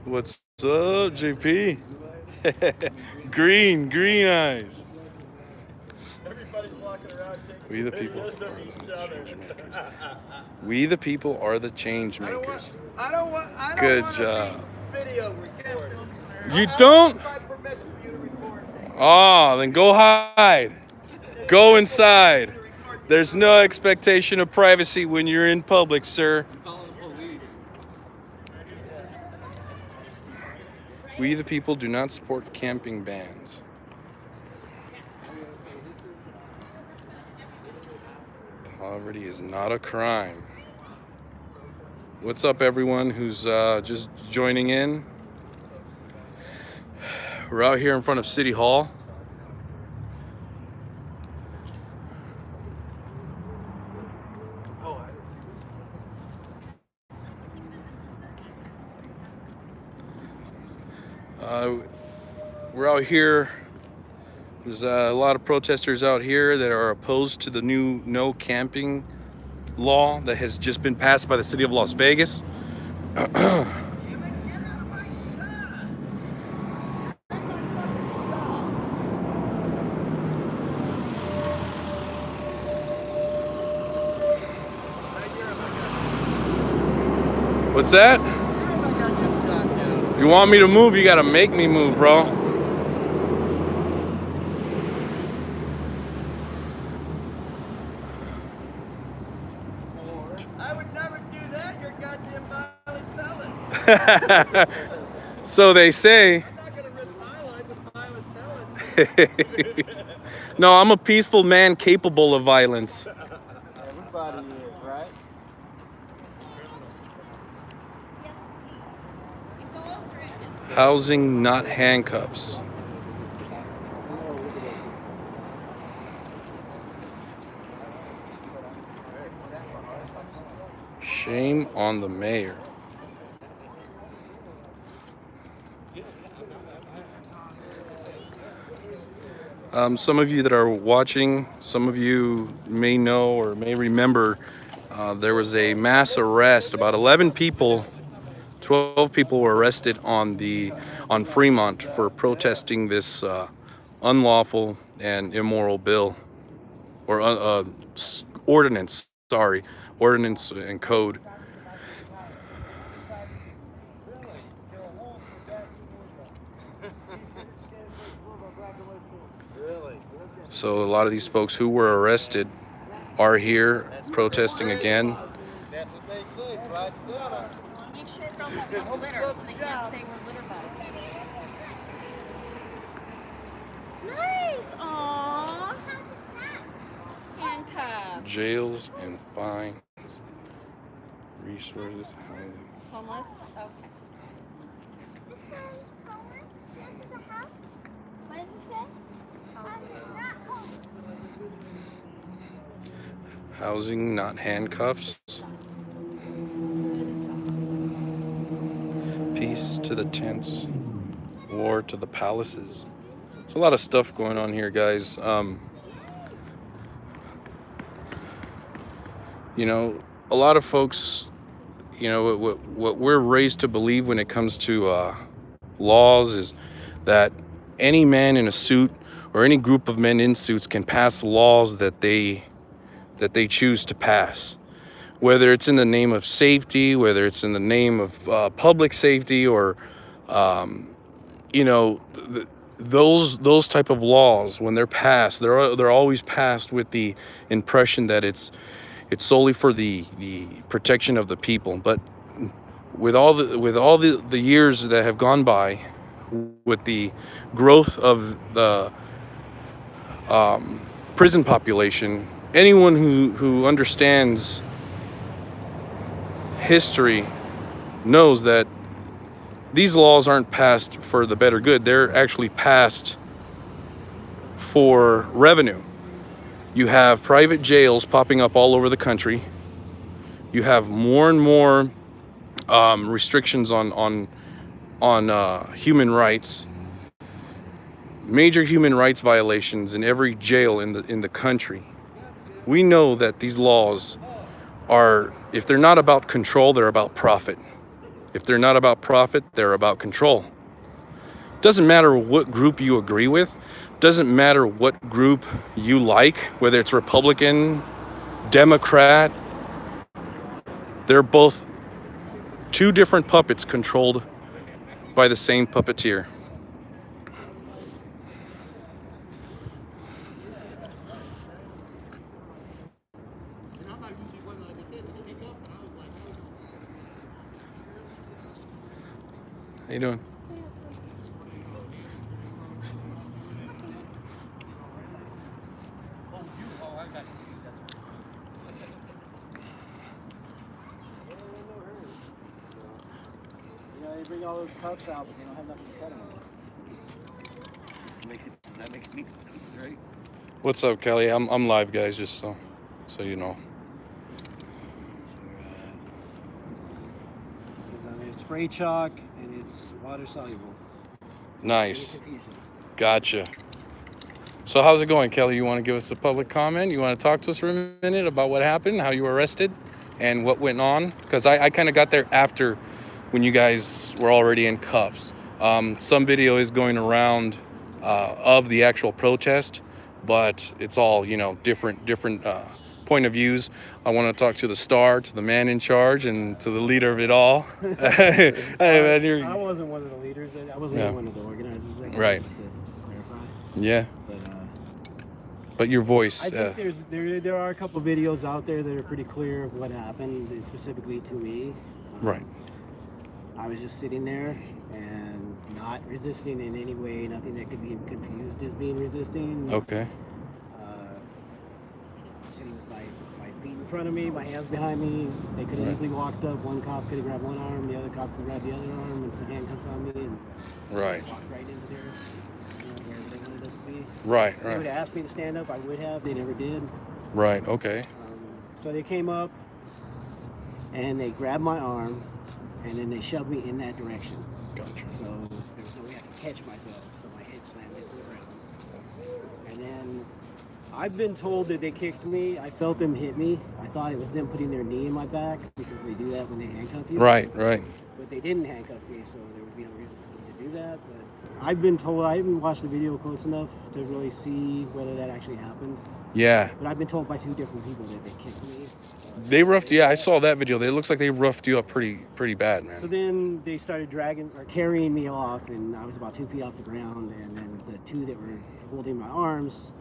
What's up, JP? Green eyes. Everybody's walking around taking We the people videos are of each the other. change makers. We the people are the change makers. I don't want Good to job. be video recorded. You don't? I permission for you to record me. Oh, then go hide. Go inside. There's no expectation of privacy when you're in public, sir. I'm calling the police. We the people do not support camping bans. Poverty is not a crime. What's up, everyone who's just joining in? We're out here in front of City Hall. We're out here. There's a lot of protesters out here that are opposed to the new no camping law that has just been passed by the city of Las Vegas. What's that? If you want me to move, you gotta make me move, bro. I would never do that. You're a goddamn violent felon. So they say. I'm not gonna risk my life with violent felons. No, I'm a peaceful man capable of violence. Everybody is, right? Housing, not handcuffs. Shame on the mayor. Some of you that are watching, some of you may know or may remember there was a mass arrest. About 11 people, 12 people were arrested on Fremont for protesting this unlawful and immoral bill or ordinance. Sorry, ordinance and code. So a lot of these folks who were arrested are here protesting again. That's what they say, Black Santa. Make sure girls have no litter so they can't say we're litter bugs. Nice! Aww. Handcuffs. Jails and fines. Resources. Homeless? Okay. Homeless? This is a house? What does it say? Not home. Housing, not handcuffs. Peace to the tents, war to the palaces. There's a lot of stuff going on here, guys. You know, a lot of folks, you know, what we're raised to believe when it comes to laws is that any man in a suit or any group of men in suits can pass laws that they choose to pass, whether it's in the name of safety, whether it's in the name of public safety, or you know, those type of laws. When they're passed, they're always passed with the impression that it's solely for the protection of the people. But with all the years that have gone by, with the growth of the prison population, anyone who understands history knows that these laws aren't passed for the better good. They're actually passed for revenue. You have private jails popping up all over the country. You have more and more restrictions on human rights. major human rights violations in every jail in the country. We know that these laws are, if they're not about control, they're about profit. If they're not about profit, they're about control. Doesn't matter what group you agree with, doesn't matter what group you like, whether it's Republican, Democrat, they're both two different puppets controlled by the same puppeteer. And I'm not usually one, like I said, to speak up, but I was like, How you doing? oh, you? Oh, I got confused. You know, they bring all those cuffs out, but they don't have nothing to cut them with. Does that make any sense, right? What's up, Kelly? I'm live, guys, just so you know. This is on a spray chalk and it's water soluble. Nice. Any confusion. Gotcha. So how's it going, Kelly? You want to give us a public comment? You want to talk to us for a minute about what happened, how you were arrested, and what went on? Because I kind of got there after when you guys were already in cuffs. Some video is going around of the actual protest, but it's all, you know, different point of views. I want to talk to the star, to the man in charge, and to the leader of it all. Hey, man, I wasn't one of the leaders. I wasn't Yeah. even one of the organizers. Right. Just to clarify. yeah, But your voice. I think there are a couple videos out there that are pretty clear of what happened, specifically to me. Right. I was just sitting there and not resisting in any way, nothing that could be confused as being resisting. Okay. Sitting with my feet in front of me, my hands behind me. They could have Right. easily walked up. One cop could have grabbed one arm, the other cop could grab the other arm and put handcuffs on me and Right. walked right into there, wherever they wanted us to be. Right. They would Right. have asked me to stand up, I would have. They never did. Right. Okay. So they came up and they grabbed my arm and then they shoved me in that direction. Gotcha. So there was no way I could catch myself, so my head slammed into the ground. And then I've been told that they kicked me. I felt them hit me. I thought it was them putting their knee in my back because they do that when they handcuff you. Right. Right. But they didn't handcuff me, so there would be no reason for them to do that. But I've been told, I haven't watched the video close enough to really see whether that actually happened. Yeah. But I've been told by two different people that they kicked me. They roughed. Yeah, I saw that video. It looks like they roughed you up pretty bad, man. So then they started dragging or carrying me off, and I was about 2 feet off the ground. And then the two that were holding my arms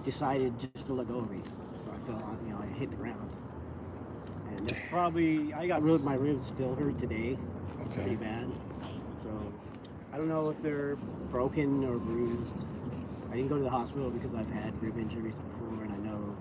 decided just to let go of me. So I fell on, I hit the ground. And that's probably, I got my ribs still hurt today, pretty Okay. bad. So I don't know if they're broken or bruised. I didn't go to the hospital because I've had rib injuries before, and I know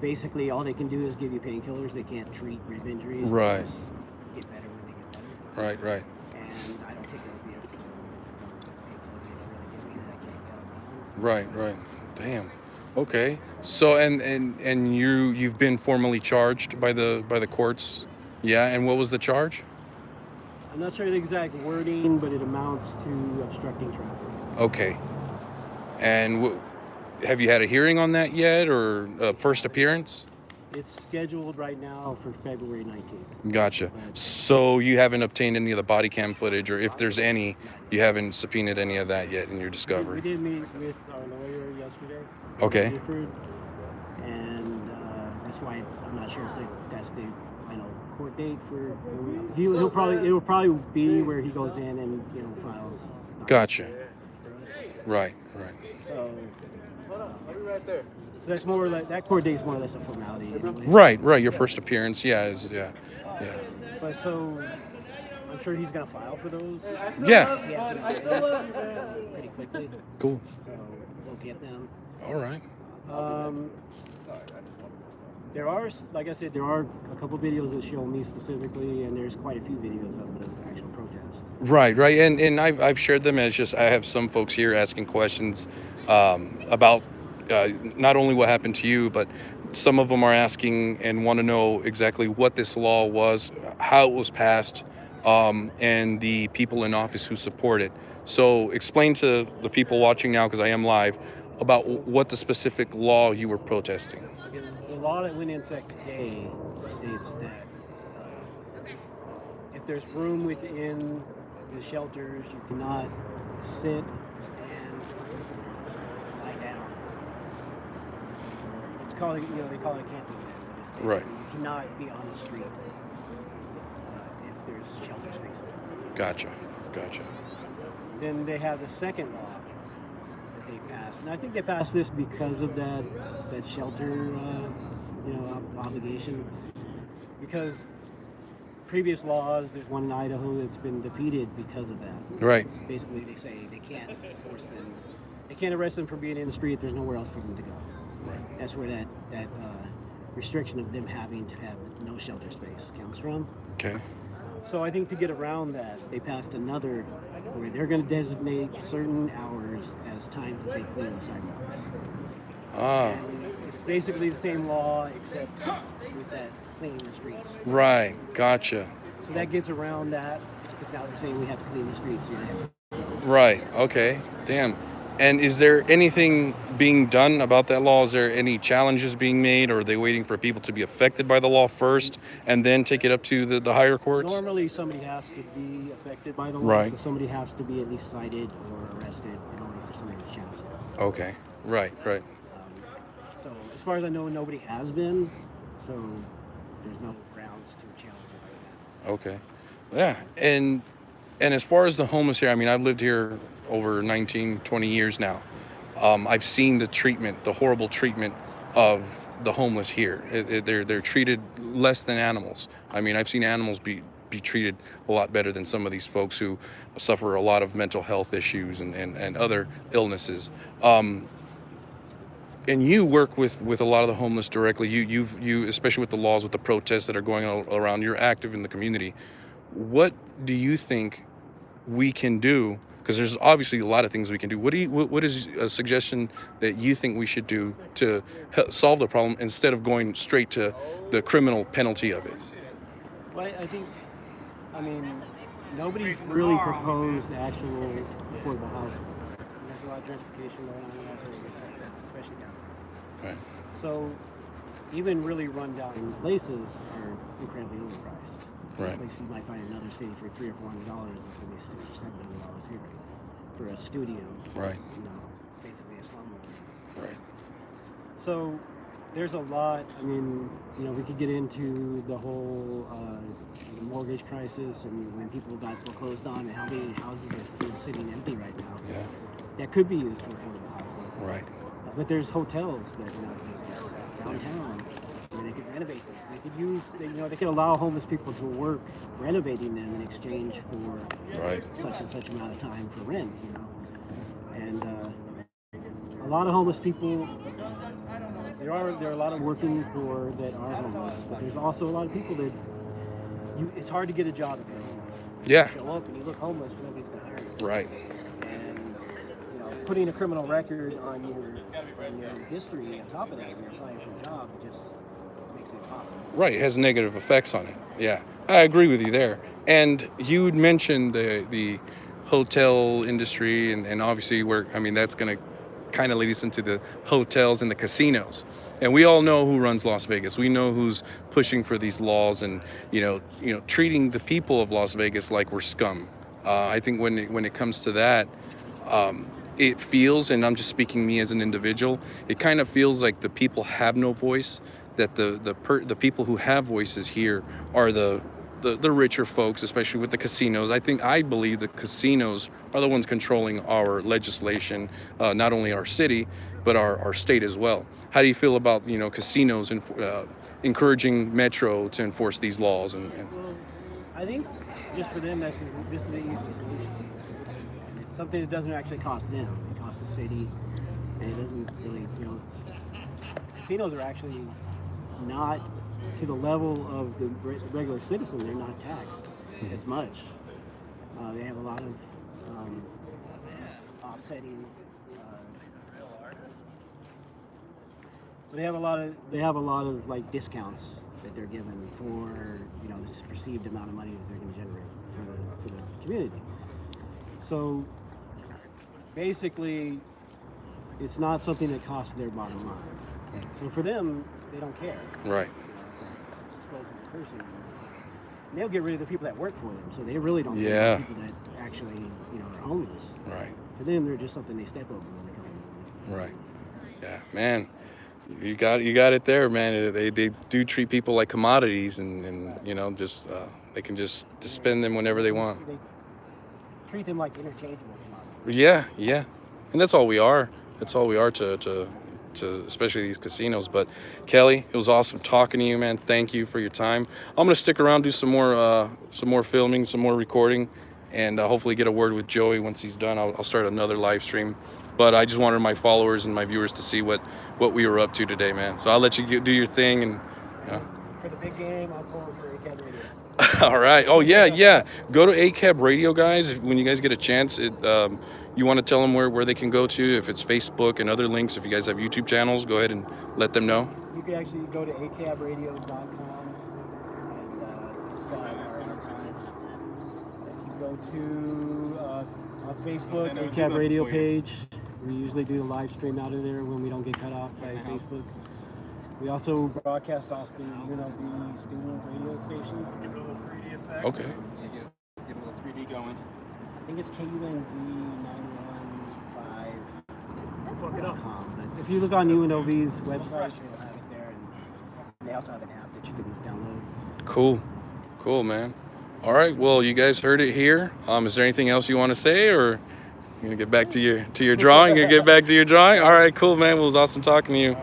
basically all they can do is give you painkillers. They can't treat rib injuries. Right. They just get better when they get better. Right. Right. And I don't take opiates, so there's no painkillers they don't really give me that I can't get around. Right. Right. Damn. Okay. So and you've been formally charged by the courts. Yeah. And what was the charge? I'm not sure the exact wording, but it amounts to obstructing traffic. Okay. And have you had a hearing on that yet, or first appearance? It's scheduled right now for February 19th. Gotcha. So you haven't obtained any of the body cam footage, or if there's any, you haven't subpoenaed any of that yet in your We discovery. did meet with our lawyer yesterday. Okay. Gifford, and that's why I'm not sure if that's the final court date for. It will probably be where he goes in and files. Gotcha. For us. Right. Right. So. I'll be right there. So that's more like that court date is more or less a formality. Anyway. Right. Right. Your first appearance. Yeah. Yeah. But so I'm sure he's gonna file for those. Yeah. He has an idea pretty quickly. Cool. So we'll get them. All right. There are, like I said, there are a couple videos that show me specifically, and there's quite a few videos of the actual protest. Right, right, and I've shared them as just I have some folks here asking questions about not only what happened to you, but some of them are asking and want to know exactly what this law was, how it was passed, and the people in office who support it. So explain to the people watching now, because I am live, about what the specific law you were protesting. Okay, the law that went in effect today states that if there's room within the shelters, you cannot sit, stand, lie down. It's called, they call it camping. But it's basically Right. You cannot be on the street if there's shelter space. Gotcha. Then they have the second law that they passed, and I think they passed this because of that shelter, obligation. Because previous laws, there's one in Idaho that's been defeated because of that. Right. Basically, they say they can't force them, they can't arrest them for being in the street. There's nowhere else for them to go. Right. That's where that restriction of them having to have no shelter space comes from. Okay. So I think to get around that, they passed another where they're going to designate certain hours as times that they clean the sidewalks. And it's basically the same law except with that cleaning the streets. Right. Gotcha. So that gets around that because now they're saying we have to clean the streets. So you have Right. Okay. Damn. And is there anything being done about that law? Is there any challenges being made, or are they waiting for people to be affected by the law first and then take it up to the higher courts? Normally, somebody has to be affected by the law, Right. so somebody has to be at least cited or arrested in order for somebody to challenge that. Okay. Right. So as far as I know, nobody has been, so there's no grounds to challenge it right now. Okay. Yeah. And as far as the homeless here, I mean, I've lived here over 19, 20 years now. I've seen the horrible treatment of the homeless here. They're treated less than animals. I mean, I've seen animals be treated a lot better than some of these folks who suffer a lot of mental health issues and other illnesses. And you work with a lot of the homeless directly. You especially with the laws, with the protests that are going around. You're active in the community. What do you think we can do? Because there's obviously a lot of things we can do. What is a suggestion that you think we should do to solve the problem instead of going straight to the criminal penalty of it? Well, nobody's really proposed actual affordable housing. There's a lot of gentrification going on in Las Vegas right now, especially downtown. Right. So even really run-down places are incredibly overpriced. Right. Place you might find in another city for $300 or $400 is going to be $600 or $700 here for a studio. Right. Basically a slumlord. Right. So there's a lot. We could get into the whole the mortgage crisis and when people got foreclosed on and how many houses are sitting empty right now. Yeah. That could be used for affordable housing. Right. But there's hotels that are not used downtown. They could renovate them. They could use, they could allow homeless people to work renovating them in exchange for Right. such and such amount of time for rent. And a lot of homeless people. There are a lot of working poor that are homeless, but there's also a lot of people that it's hard to get a job if you're homeless. Yeah. You show up and you look homeless, nobody's going to hire you. Right. And putting a criminal record on your history on top of that when you're applying for a job just makes it impossible. Right, it has negative effects on it. Yeah, I agree with you there. And you mentioned the hotel industry and obviously that's going to kind of lead us into the hotels and the casinos. And we all know who runs Las Vegas. We know who's pushing for these laws and treating the people of Las Vegas like we're scum. I think when it comes to that, it feels, and I'm just speaking me as an individual, it kind of feels like the people have no voice. That the people who have voices here are the richer folks, especially with the casinos. I believe the casinos are the ones controlling our legislation, not only our city, but our state as well. How do you feel about casinos and encouraging Metro to enforce these laws? Well, I think just for them, this is the easy solution. And it's something that doesn't actually cost them. It costs the city, and it doesn't really, casinos are actually not to the level of the regular citizen. They're not taxed as much. They have a lot of offsetting. They have a lot of like discounts that they're given for this perceived amount of money that they're going to generate for the community. So basically, it's not something that costs their bottom line. So for them, they don't care. Right. It's a disposable person. And they'll get rid of the people that work for them. So they really don't care Yeah. about people that actually, are homeless. Right. For them, they're just something they step over when they come in the morning. Right. Yeah, man. You got it there, man. They do treat people like commodities, and just they can just spend them whenever they want. They treat them like interchangeable commodities. Yeah, and that's all we are. That's all we are to especially these casinos. But Kelly, it was awesome talking to you, man. Thank you for your time. I'm gonna stick around, do some more filming, some more recording, and hopefully get a word with Joey once he's done. I'll start another live stream. But I just wanted my followers and my viewers to see what we were up to today, man. So I'll let you do your thing, and For the big game, I'm pulling for ACAB Radio. all right. Oh yeah. Go to ACAB Radio, guys. When you guys get a chance, you want to tell them where they can go to, if it's Facebook and other links. If you guys have YouTube channels, go ahead and let them know. You can actually go to acabradio.com and it's got our archives. If you go to on Facebook, ACAB Radio page, we usually do the live stream out of there when we don't get cut off by Facebook. We also broadcast off the UNLV student radio station. Give it a little 3D effect. Okay. Give it a little 3D going. I think it's KUNV 915.com. But if you look on UNLV's website, they'll have it there, and they also have an app that you can download. Cool, man. All right. Well, you guys heard it here. Is there anything else you want to say, or you're gonna get back to your drawing? You're gonna get back to your drawing. All right. Cool, man. Well, it was awesome talking to you.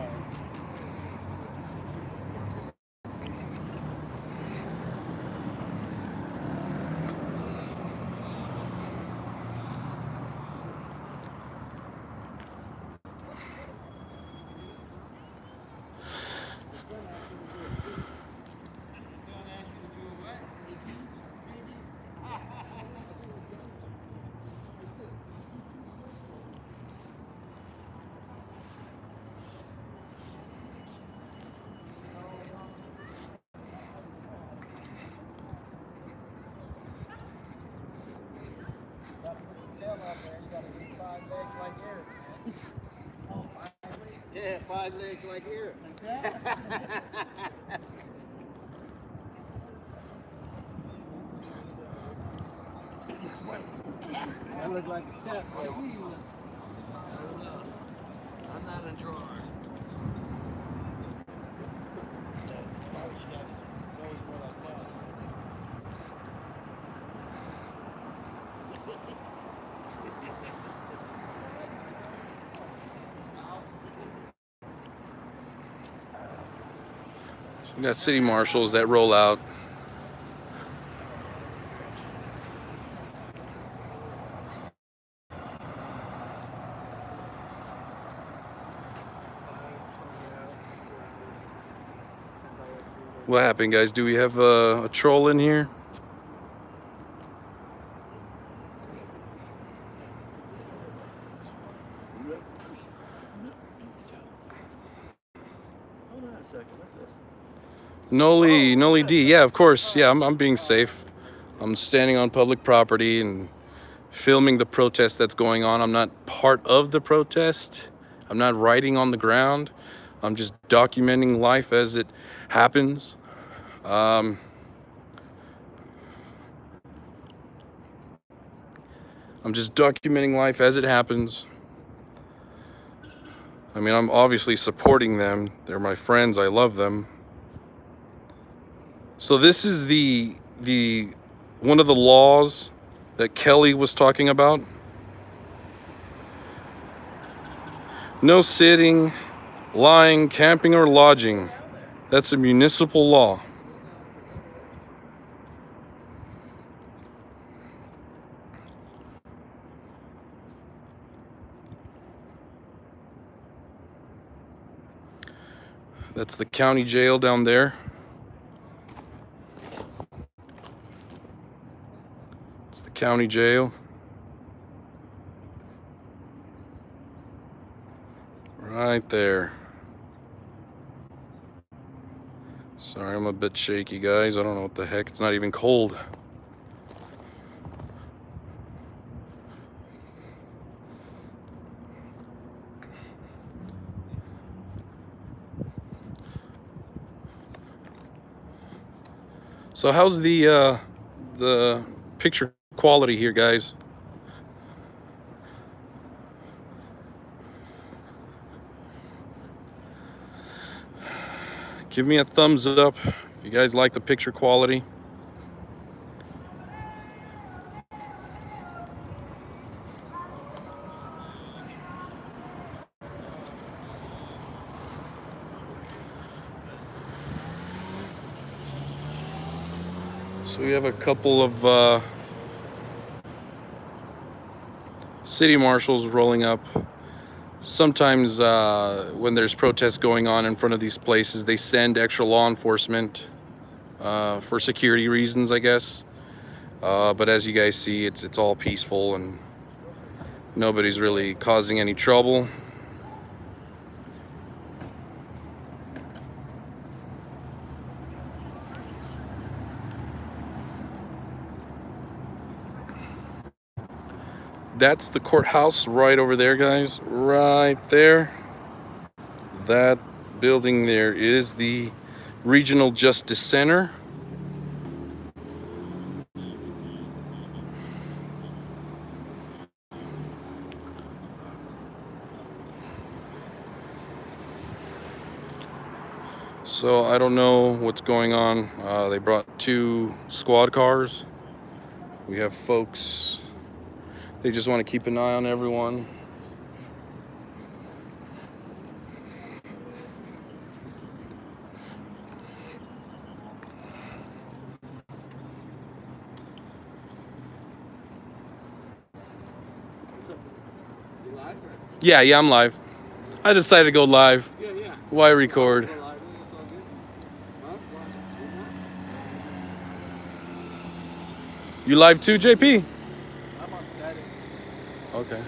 Yeah, 5 legs like here. I look like a cat. I'm not a drawer. We got city marshals that roll out. What happened, guys? Do we have a troll in here? Hold on a second. What's this? Noli D. Yeah, of course. Yeah, I'm being safe. I'm standing on public property and filming the protest that's going on. I'm not part of the protest. I'm not riding on the ground. I'm just documenting life as it happens. I'm just documenting life as it happens. I mean, I'm obviously supporting them. They're my friends. I love them. So this is the one of the laws that Kelly was talking about. No sitting, lying, camping, or lodging. That's a municipal law. That's the county jail down there. It's the county jail. Right there. Sorry, I'm a bit shaky, guys. I don't know what the heck. It's not even cold. So how's the picture quality here, guys? Give me a thumbs up if you guys like the picture quality. So we have a couple of city marshals rolling up. Sometimes when there's protests going on in front of these places, they send extra law enforcement for security reasons, I guess. But as you guys see, it's all peaceful and nobody's really causing any trouble. That's the courthouse right over there, guys. Right there. That building there is the Regional Justice Center. So I don't know what's going on. They brought 2 squad cars. We have folks, they just want to keep an eye on everyone. You live? Or? Yeah, I'm live. I decided to go live. Yeah. Why record? Go live, it's all good. Huh? What? You live too, JP? I'm on static. Okay.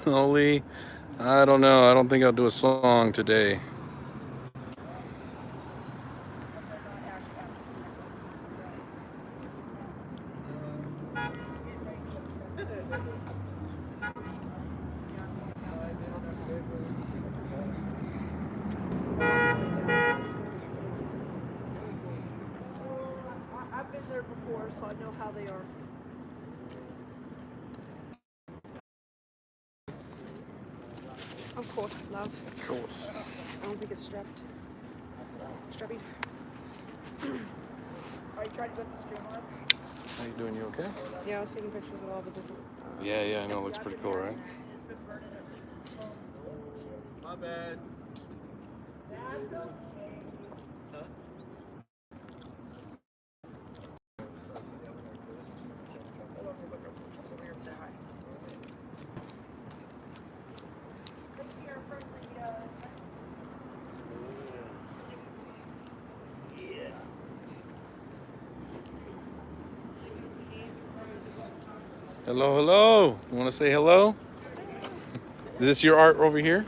Noli, I don't know. I don't think I'll do a song today. I've been there before, so I know how they are. Of course, love. Of course. I don't think it's strapped. Strappy. Are you trying to go to the stream last? How you doing? You okay? Yeah, I was taking pictures of all the different. Yeah, I know. It looks pretty cool, right? My bad. That's okay. Say hi. Hello. You want to say hello? Is this your art over here?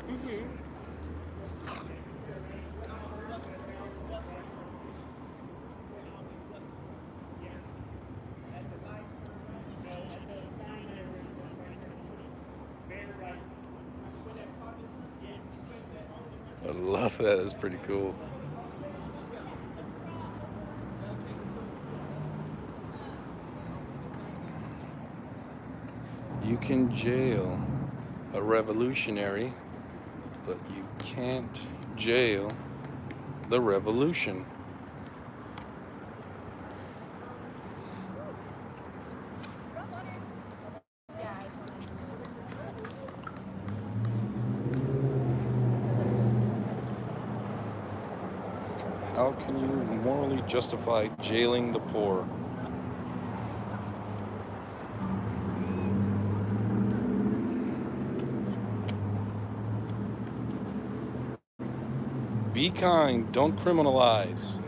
I love that. That's pretty cool. You can jail a revolutionary, but you can't jail the revolution. How can you morally justify jailing the poor? Be kind. Don't criminalize.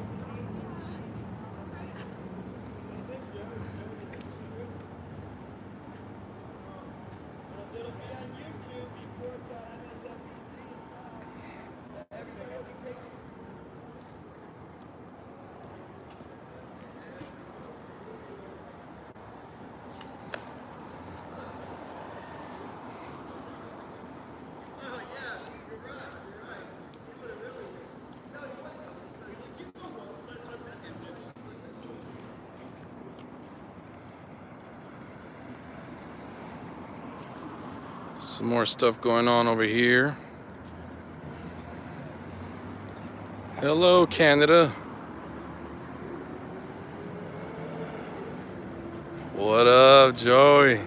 Some more stuff going on over here. Hello, Canada. What up, Joey?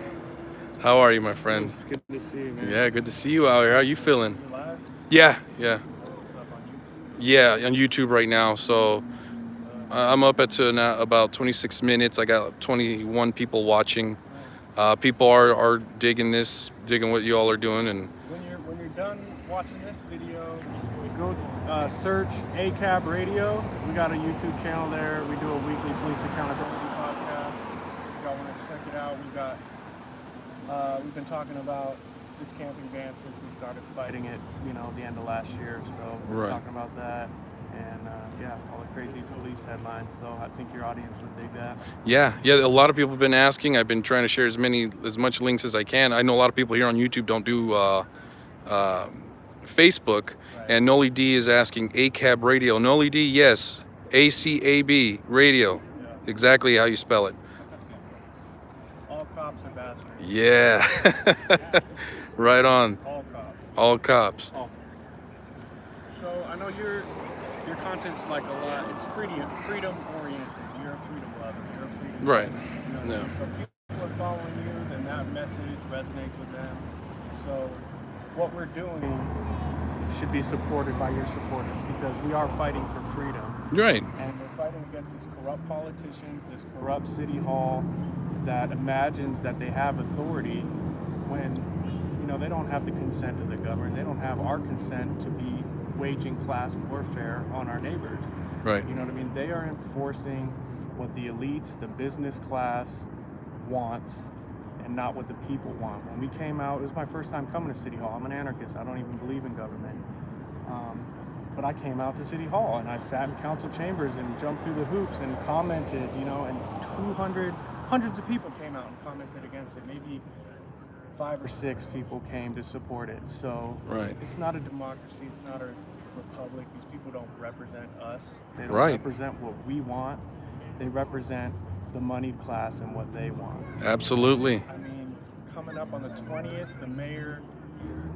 How are you, my friend? It's good to see you, man. Yeah, good to see you out here. How you feeling? You live? Yeah. What's up on YouTube? Yeah, on YouTube right now. So I'm up at about 26 minutes. I got 21 people watching. People are digging this, digging what you all are doing, and When you're done watching this video, go search ACAB Radio. We got a YouTube channel there. We do a weekly police accountability podcast. If y'all want to check it out, we've been talking about this camping ban since we started fighting it, the end of last year. So we're talking about that. And all the crazy police headlines. So I think your audience would dig that. yeah. A lot of people have been asking. I've been trying to share as much links as I can. I know a lot of people here on YouTube don't do Facebook, Right. and Noli D is asking ACAB Radio. Noli D, yes, ACAB Radio, Yeah. exactly how you spell it. All cops are bastards. Yeah, right on. All cops. All cops. Oh. So I know your content's like a lot. It's freedom oriented. You're a freedom lover. You're a freedom Right. lover. Yeah. So people are following you, then that message resonates with them. So what we're doing should be supported by your supporters because we are fighting for freedom. Right. And we're fighting against these corrupt politicians, this corrupt city hall that imagines that they have authority when they don't have the consent of the government. They don't have our consent to be waging class warfare on our neighbors. Right. You know what I mean? They are enforcing what the elites, the business class wants and not what the people want. When we came out, it was my first time coming to City Hall. I'm an anarchist. I don't even believe in government. But I came out to City Hall and I sat in council chambers and jumped through the hoops and commented, and hundreds of people came out and commented against it. Maybe 5 or 6 people came to support it. So Right. it's not a democracy. It's not a republic. These people don't represent us. They don't Right. represent what we want. They represent the moneyed class and what they want. Absolutely. I mean, coming up on the 20th, the mayor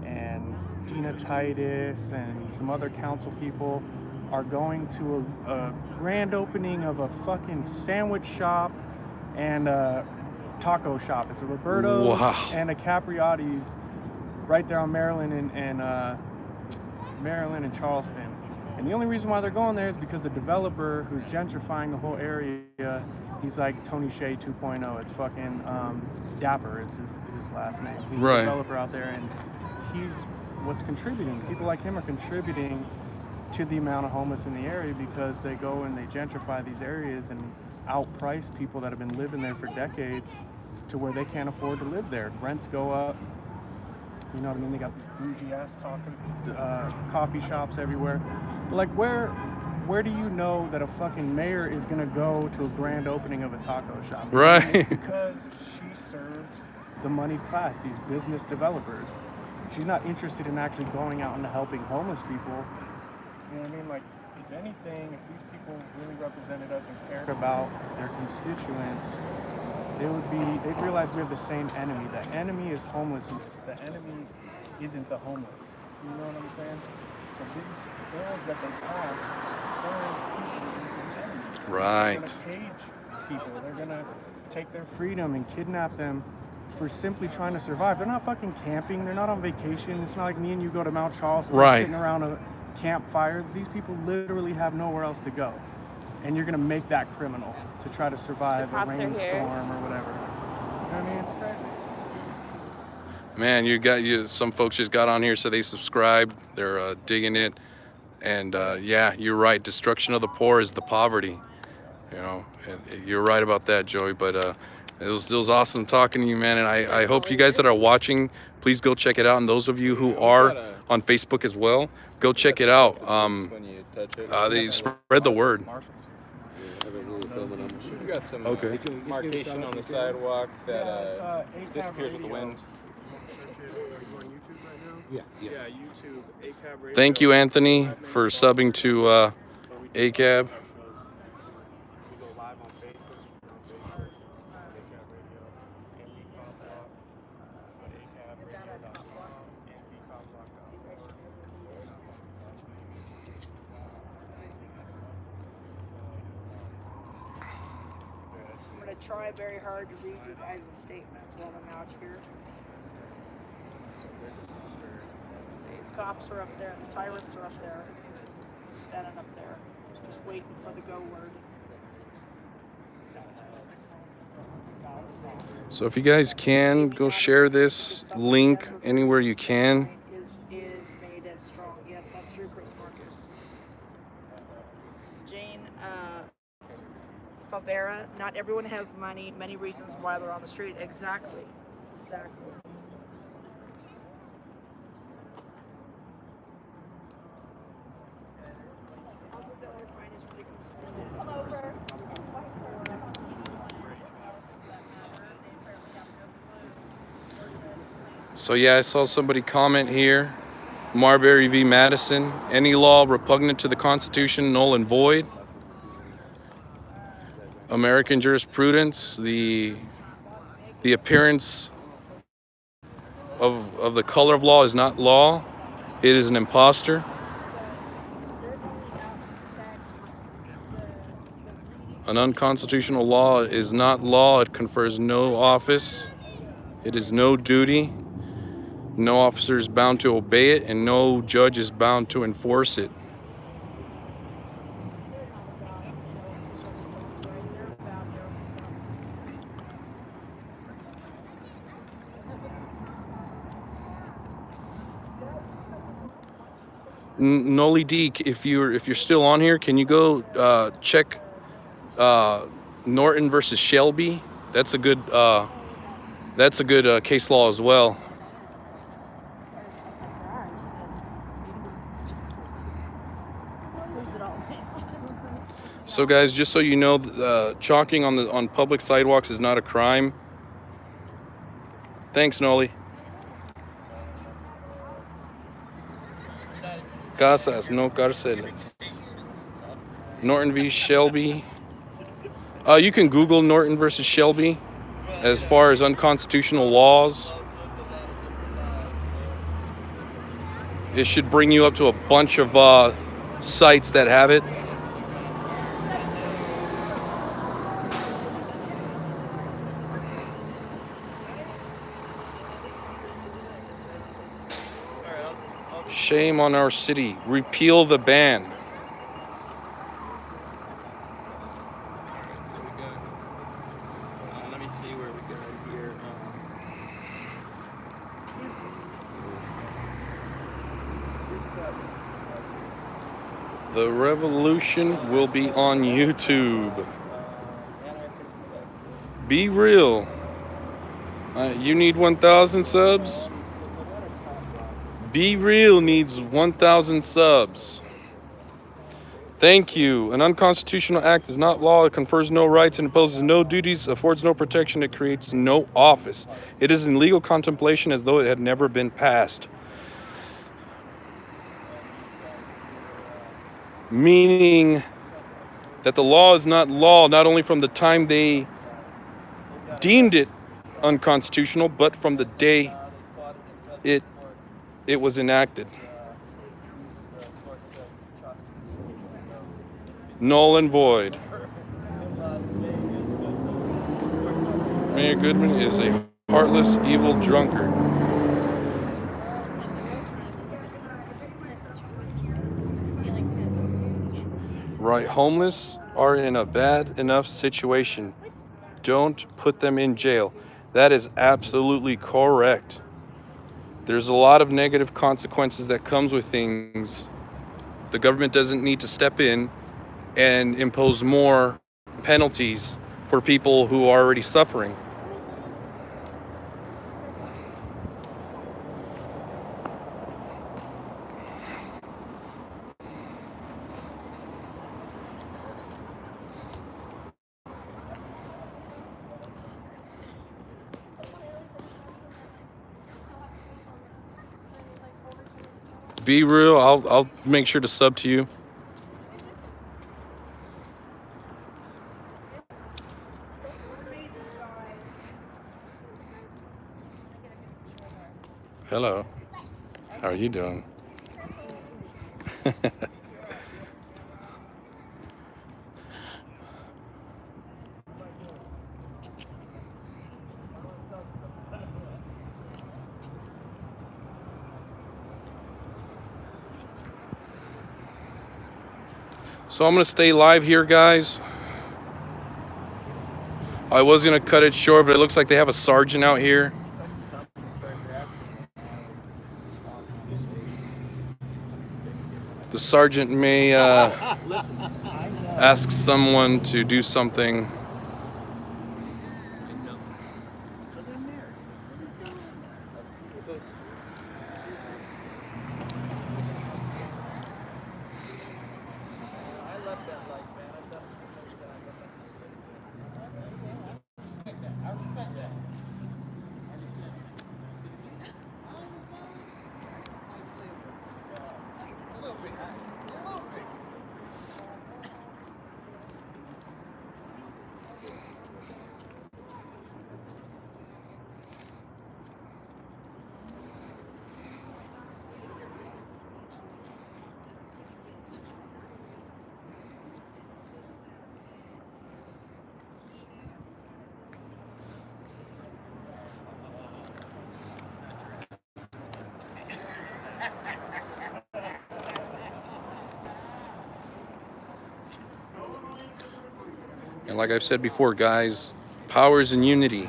and Gina Titus and some other council people are going to a grand opening of a fucking sandwich shop and a taco shop. It's a Roberto's Wow. and a Capriati's right there on Maryland and Charleston. And the only reason why they're going there is because the developer who's gentrifying the whole area, he's like Tony Shea 2.0. It's fucking Dapper is his last name. He's Right. a developer out there, and he's what's contributing. People like him are contributing to the amount of homeless in the area because they go and they gentrify these areas and outprice people that have been living there for decades to where they can't afford to live there. Rents go up. You know what I mean? They got these bougie ass coffee shops everywhere. But like, where do you know that a fucking mayor is gonna go to a grand opening of a taco shop? Right. It's because she serves the moneyed class, these business developers. She's not interested in actually going out and helping homeless people. You know what I mean? Like, if anything, if these people really represented us and cared about their constituents, they'd realize we have the same enemy. The enemy is homelessness. The enemy isn't the homeless. You know what I'm saying? So these bills that they pass turns people into the enemy. Right. They're gonna cage people. They're gonna take their freedom and kidnap them for simply trying to survive. They're not fucking camping. They're not on vacation. It's not like me and you go to Mount Charleston Right. sitting around a campfire. These people literally have nowhere else to go. And you're gonna make that criminal to try to survive The a cops are here. rainstorm or whatever. You know what I mean? It's crazy. Man, some folks just got on here, so they subscribed. They're digging it, And yeah, you're right. Destruction of the poor is the poverty. You know, and you're right about that, Joey. But it was awesome talking to you, man. And I hope you guys that are watching, please go check it out. And those of you who are on Facebook as well, go check it out. They spread the word. We got some Okay. markation on the sidewalk that disappears with the wind. Yeah, YouTube, ACAB radio. Thank you, Anthony, for subbing to ACAB. We go live on Facebook. ACAB radio, and we call out acabradio.com and vcom.com. I'm going to try very hard to read you guys' statements while I'm out here. See, the cops are up there, the tyrants are up there, standing up there, just waiting for the go word. So if you guys can, go share this link anywhere you can. Is made as strong. Yes, that's true, Chris Marcus. Jane Favera, not everyone has money, many reasons why they're on the street. Exactly. So yeah, I saw somebody comment here. Marbury v. Madison. Any law repugnant to the Constitution, null and void. American jurisprudence, the appearance of the color of law is not law. It is an imposter. An unconstitutional law is not law. It confers no office. It is no duty. No officer is bound to obey it, and no judge is bound to enforce it. Noli D, if you're still on here, can you go check Norton versus Shelby? That's a good case law as well. So guys, just so you know, chalking on public sidewalks is not a crime. Thanks, Noli. Casas, no cárceles. Norton v. Shelby. You can Google Norton versus Shelby as far as unconstitutional laws. It should bring you up to a bunch of sites that have it. Shame on our city. Repeal the ban. Let me see where we go here. The revolution will be on YouTube. Be real. You need 1,000 subs? Be Real needs 1,000 subs. Thank you. An unconstitutional act is not law. It confers no rights and imposes no duties, affords no protection. It creates no office. It is in legal contemplation as though it had never been passed. Meaning that the law is not law, not only from the time they deemed it unconstitutional, but from the day it was enacted. Null and void. Mayor Goodman is a heartless, evil drunkard. Right, homeless are in a bad enough situation. Don't put them in jail. That is absolutely correct. There's a lot of negative consequences that comes with things The government doesn't need to step in and impose more penalties for people who are already suffering. Be real. I'll make sure to sub to you. Hello. How are you doing? So I'm going to stay live here, guys. I was going to cut it short, but it looks like they have a sergeant out here. The sergeant may ask someone to do something. And like I've said before, guys, power is in unity.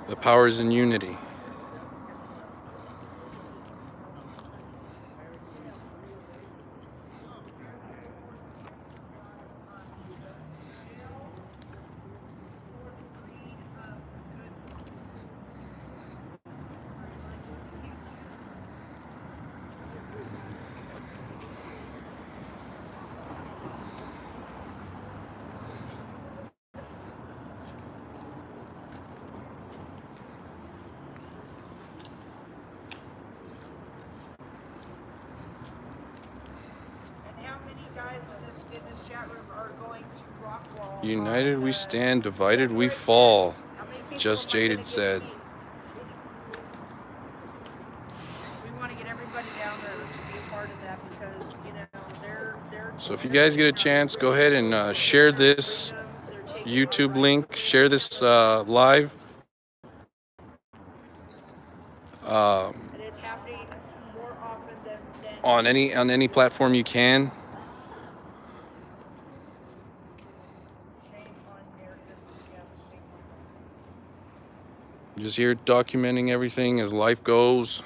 The power is in unity. United we stand, divided we fall, just Jaded said. We want to get everybody down there to be a part of that because, you know, they're So if you guys get a chance, go ahead and share this YouTube link, share this live. and it's happening more often than On any platform you can. Just here documenting everything as life goes.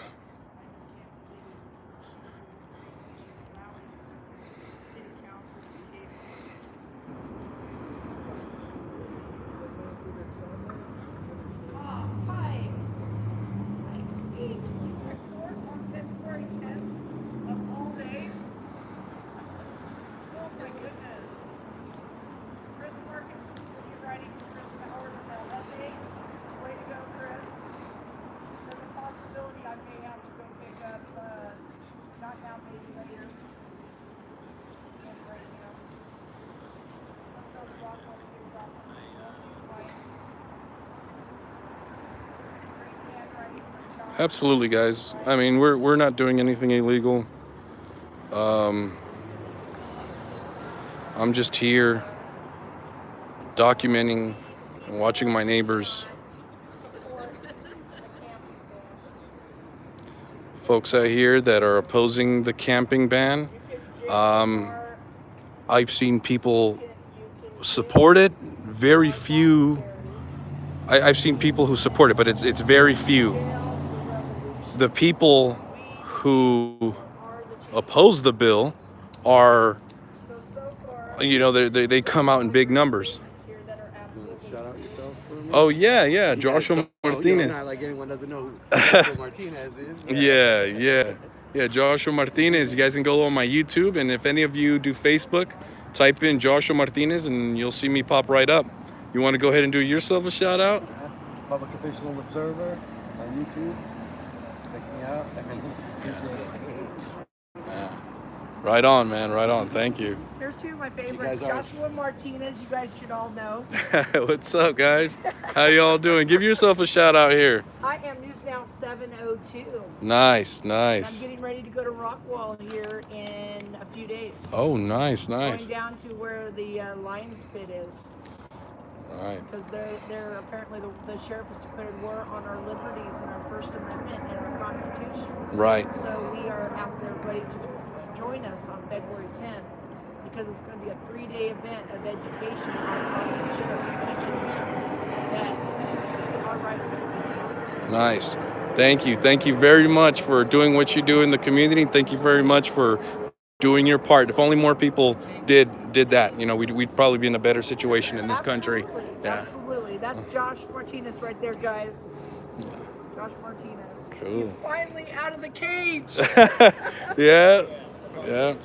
Absolutely, guys. I mean, we're not doing anything illegal. I'm just here documenting and watching my neighbors. Folks out here that are opposing the camping ban. I've seen people support it. Very few. I've seen people who support it, but it's very few. The people who oppose the bill are, they come out in big numbers. You want to shout out yourself for a minute? Oh yeah, You guys Joshua don't- Martinez. not like anyone doesn't know who Joshua Martinez is. Yeah, Joshua Martinez. You guys can go on my YouTube, and if any of you do Facebook, type in Joshua Martinez, and you'll see me pop right up. You want to go ahead and do yourself a shout out? Public Official Observer on YouTube. Check me out. Appreciate it. Yeah. Right on, man. Right on. Thank you. Here's two of my guys favorites. are- Joshua Martinez, you guys should all know. What's up, guys? How y'all doing? Give yourself a shout out here. I am News Now 702. Nice. I'm getting ready to go to Rockwall here in a few days. Oh, nice. Going down to where the Lions Pit is. All right. Because they're apparently the sheriff has declared war on our liberties and our First Amendment and our Constitution. Right. So we are asking everybody to join us on February 10th because it's going to be a 3-day event of education on the sheriff, teaching him that our rights will be honored. Nice. Thank you. Thank you very much for doing what you do in the community. Thank you very much for doing your part. If only more people did that, we'd probably be in a better situation in this country. Yeah. Absolutely. That's Josh Martinez right there, guys. Josh Martinez. Cool. He's finally out of the cage. Yeah. And the other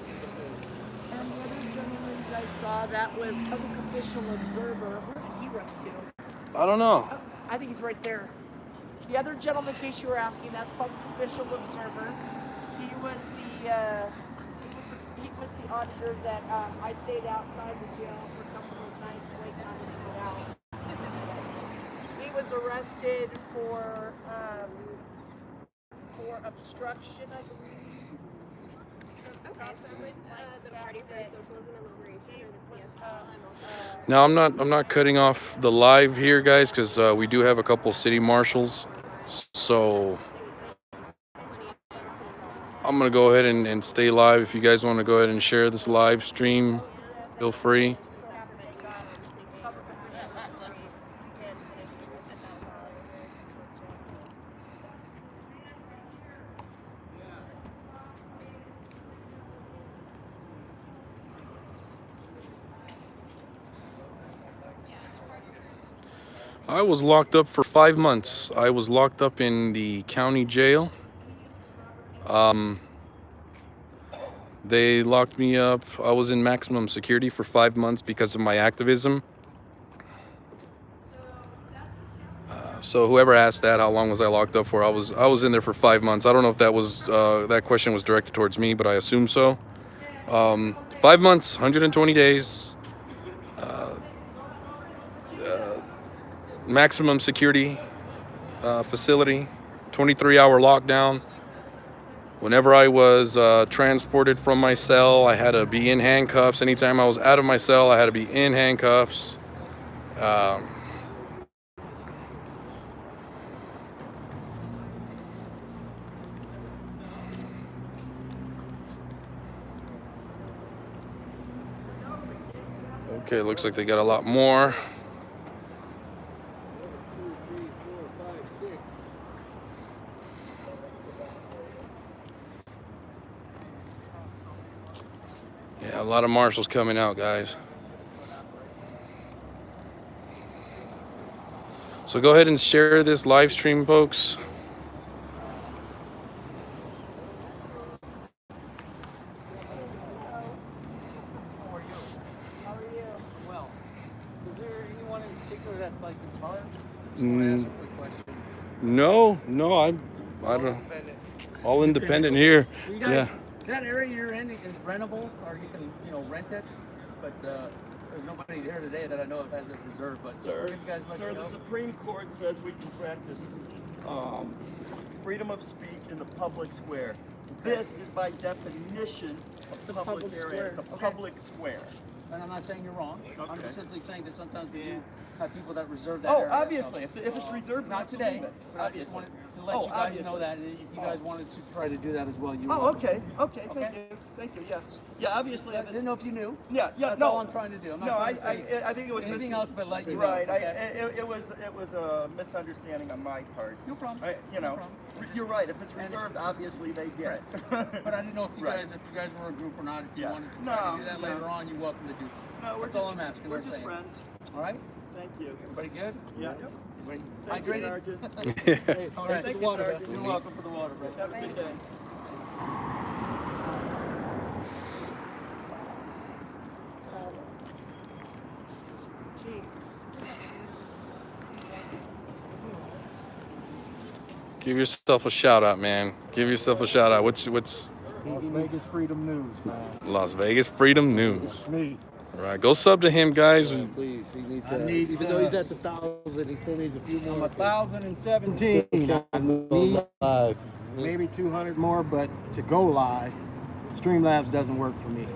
gentleman you guys saw, that was Public Official Observer. Where did he run to? I don't know. Oh, I think he's right there. The other gentleman, in case you were asking, that's Public Official Observer. He was the auditor that I stayed outside the jail for a couple of nights waiting on him to get out. He was arrested for obstruction, I believe. The Party for Socialism and Liberation. Now I'm not cutting off the live here, guys, because we do have a couple city marshals. So I'm gonna go ahead and stay live. If you guys want to go ahead and share this live stream, feel free. I was locked up for 5 months. I was locked up in the county jail. They locked me up. I was in maximum security for 5 months because of my activism. So whoever asked that, how long was I locked up for? I was in there for 5 months. I don't know if that question was directed towards me, but I assume so. 5 months, 120 days. Maximum security facility, 23-hour lockdown. Whenever I was transported from my cell, I had to be in handcuffs. Anytime I was out of my cell, I had to be in handcuffs. Okay, looks like they got a lot more. 1, 2, 3, 4, 5, 6. Yeah, a lot of marshals coming out, guys. So go ahead and share this live stream, folks. Well, is there anyone in particular that's like in charge? Mm, no, I don't know. All independent here. You guys, Yeah. that area you're in is rentable, or you can, rent it. But there's nobody here today that I know of has it reserved. But Sir, you guys let you know. the Supreme Court says we can practice freedom of speech in the public square. This is by definition a public area. It's a public square. And I'm not saying you're wrong. I'm Okay. just simply saying that sometimes we do have people that reserve that Oh, area. obviously, if it's reserved, Not we today. leave it. But I just Obviously. wanted to to let Oh, you guys obviously. know that, and if you guys wanted to try to do that as well, you. Oh, welcome. okay, okay, Okay. thank you, yeah. Yeah, obviously, I if it's, didn't know if you knew. yeah, That's no. all I'm trying to do. I'm not No, trying to say I think it was anything else but let you know. right. Okay? It was a misunderstanding on my part. No problem. You No know, problem. you're right. If it's reserved, obviously they get it. But I didn't know if you Right. guys were a group or not. If you Yeah. wanted to No, try to do that no. later on, you're welcome to do so. No, we're That's all just I'm asking. we're or just saying. friends. All right. Thank you. Everybody good? Yeah. Everybody Thank you, hydrated? Sergeant. Hey, All thanks right. for Thank the you, water, Sergeant. bro. You're welcome for the water, bro. Have a good day. Give yourself a shout out, man. Give yourself a shout out. What's Las Vegas Freedom News, man. Las Vegas Freedom News? It's me. All right, go sub to him, guys. Yeah, please, he needs. I need even though he's at the 1,000, he still needs a few more. I'm 1,017. I need live. maybe 200 more, but to go live, Streamlabs doesn't work for me.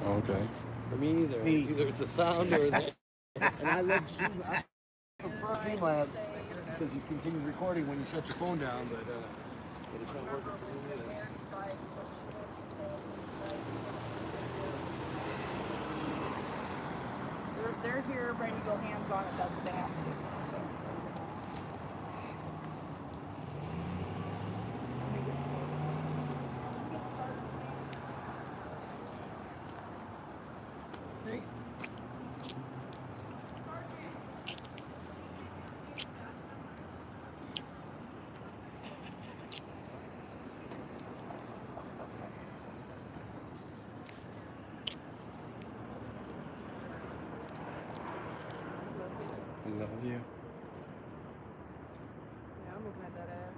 Okay. For me either. Peace. Either the sound or the. And I love Streamlabs. I prefer Streamlabs because you continue recording when you shut your phone down, but it's not working for me either. They're here ready to go hands on if that's what they have to do. So. Love you. Yeah, I'm looking at that ass.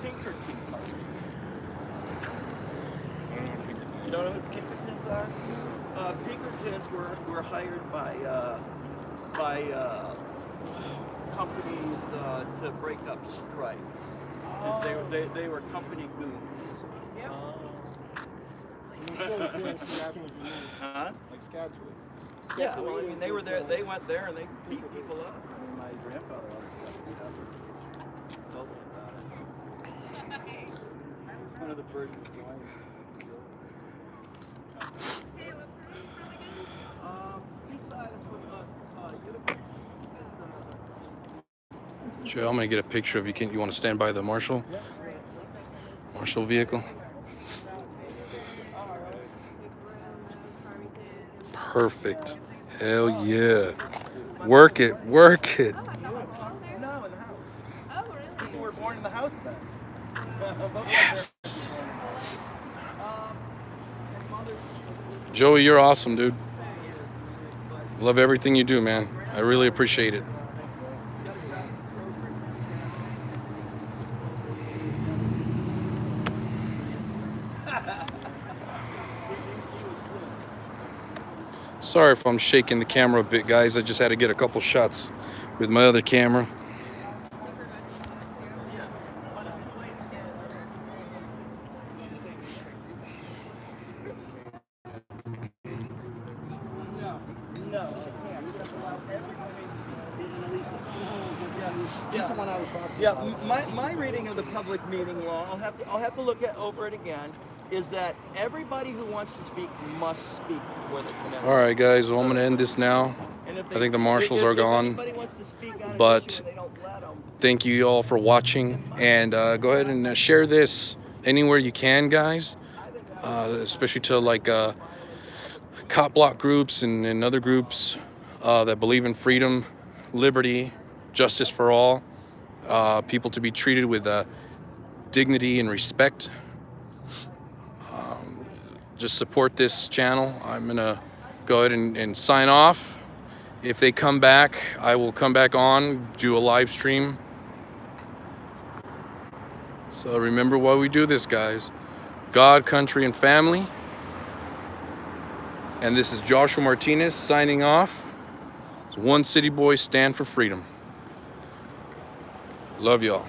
Pinkerton Party. You don't know who Pinkertons are? Pinkertons were hired by companies to break up strikes. They were company goons. Yep. Huh? Like scout troops. Yeah, well, I mean, they were there. They went there and they beat people up. I mean, my grandfather always got beat up. Told me about it. One of the first employees. East side of Utica. Joe, I'm gonna get a picture of you. You want to stand by the Marshal vehicle? Perfect. Hell yeah. Work it. Work it. No, in the house. Oh, really? You were born in the house then. Yes. Joey, you're awesome, dude. Love everything you do, man. I really appreciate it. Sorry if I'm shaking the camera a bit, guys. I just had to get a couple shots with my other camera. Yeah, my reading of the public meeting law, I'll have to look over it again, is that everybody who wants to speak must speak before they can enter. All right, guys. Well, I'm going to end this now. And if I think the Marshals are if gone. anybody wants to speak on an But issue and they don't let 'em, thank you all for watching. And go ahead and share this anywhere you can, guys. Especially to like cop block groups and other groups that believe in freedom, liberty, justice for all. People to be treated with dignity and respect. Just support this channel. I'm gonna go ahead and sign off. If they come back, I will come back on, do a live stream. So remember why we do this, guys. God, country, and family. And this is Joshua Martinez signing off. One City Boy, stand for freedom. Love y'all.